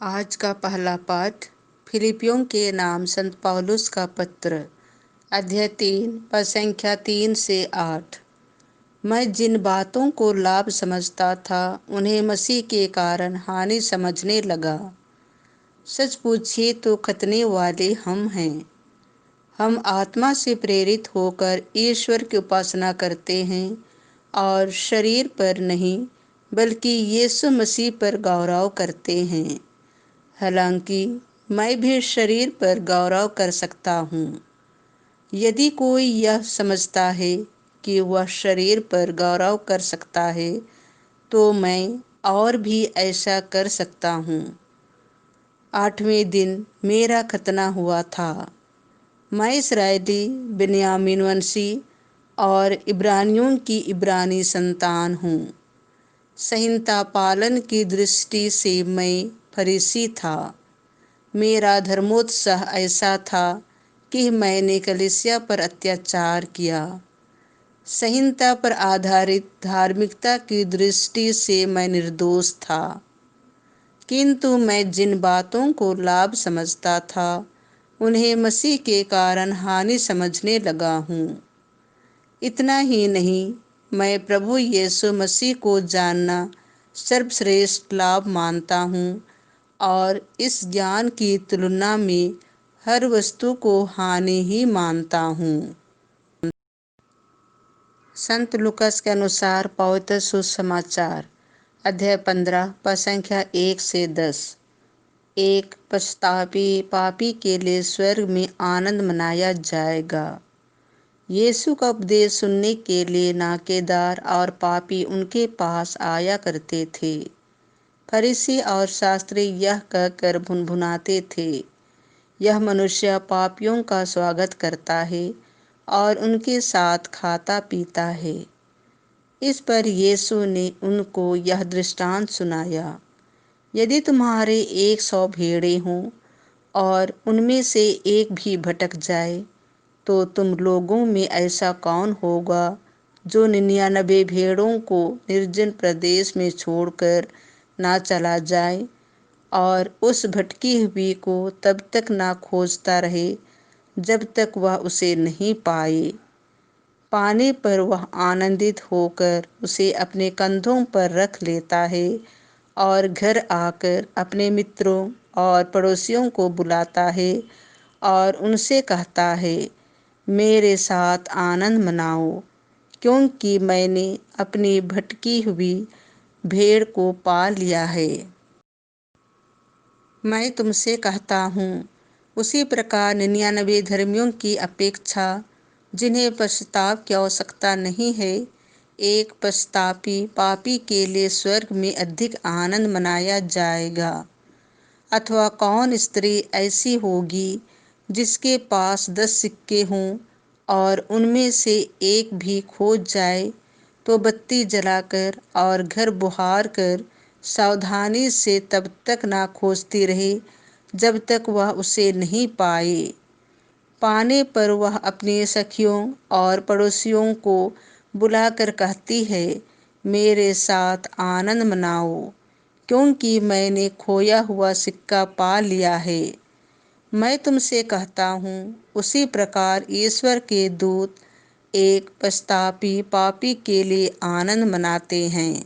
आज का पहला पाठ फिलिपियों के नाम संत पौलुस का पत्र, अध्याय 3 पद संख्या 3 से 8। मैं जिन बातों को लाभ समझता था उन्हें मसीह के कारण हानि समझने लगा। सच पूछिए तो खतने वाले हम हैं। हम आत्मा से प्रेरित होकर ईश्वर की उपासना करते हैं और शरीर पर नहीं बल्कि यीशु मसीह पर गौरव करते हैं। हालांकि मैं भी शरीर पर गौरव कर सकता हूँ। यदि कोई यह समझता है कि वह शरीर पर गौरव कर सकता है तो मैं और भी ऐसा कर सकता हूँ। 8वें दिन मेरा खतना हुआ था। मैं इस्राएली बिन्यामीन वंशी और इब्रानियों की इब्रानी संतान हूँ। संहिता पालन की दृष्टि से मैं फरीसी था। मेरा धर्मोत्साह ऐसा था कि मैंने कलीसिया पर अत्याचार किया। संहिता पर आधारित धार्मिकता की दृष्टि से मैं निर्दोष था, किंतु मैं जिन बातों को लाभ समझता था उन्हें मसीह के कारण हानि समझने लगा हूँ। इतना ही नहीं, मैं प्रभु यीशु मसीह को जानना सर्वश्रेष्ठ लाभ मानता हूँ और इस ज्ञान की तुलना में हर वस्तु को हानि ही मानता हूँ। संत लूकास के अनुसार पवित्र सुसमाचार, अध्याय 15 पद संख्या 1 से 10। एक पश्चातापी पापी के लिए स्वर्ग में आनंद मनाया जाएगा। यीशु का उपदेश सुनने के लिए नाकेदार और पापी उनके पास आया करते थे। फरीसी और शास्त्री यह कहकर भुनभुनाते थे, यह मनुष्य पापियों का स्वागत करता है और उनके साथ खाता पीता है। इस पर यीशु ने उनको यह दृष्टांत सुनाया, यदि तुम्हारे 100 भेड़ें हों और उनमें से एक भी भटक जाए तो तुम लोगों में ऐसा कौन होगा जो 99 भेड़ों को निर्जन प्रदेश में छोड़कर ना चला जाए और उस भटकी हुई को तब तक ना खोजता रहे जब तक वह उसे नहीं पाए। पाने पर वह आनंदित होकर उसे अपने कंधों पर रख लेता है और घर आकर अपने मित्रों और पड़ोसियों को बुलाता है और उनसे कहता है, मेरे साथ आनंद मनाओ, क्योंकि मैंने अपनी भटकी हुई भेड़ को पा लिया है। मैं तुमसे कहता हूँ, उसी प्रकार 99 धर्मियों की अपेक्षा जिन्हें पश्चाताप की आवश्यकता नहीं है, एक पश्चातापी पापी के लिए स्वर्ग में अधिक आनंद मनाया जाएगा। अथवा कौन स्त्री ऐसी होगी जिसके पास 10 सिक्के हों और उनमें से एक भी खो जाए तो बत्ती जलाकर और घर बुहार कर सावधानी से तब तक ना खोजती रहे जब तक वह उसे नहीं पाए। पाने पर वह अपनी सखियों और पड़ोसियों को बुलाकर कहती है, मेरे साथ आनंद मनाओ, क्योंकि मैंने खोया हुआ सिक्का पा लिया है। मैं तुमसे कहता हूँ, उसी प्रकार ईश्वर के दूत एक पश्चातापी पापी के लिए आनंद मनाते हैं।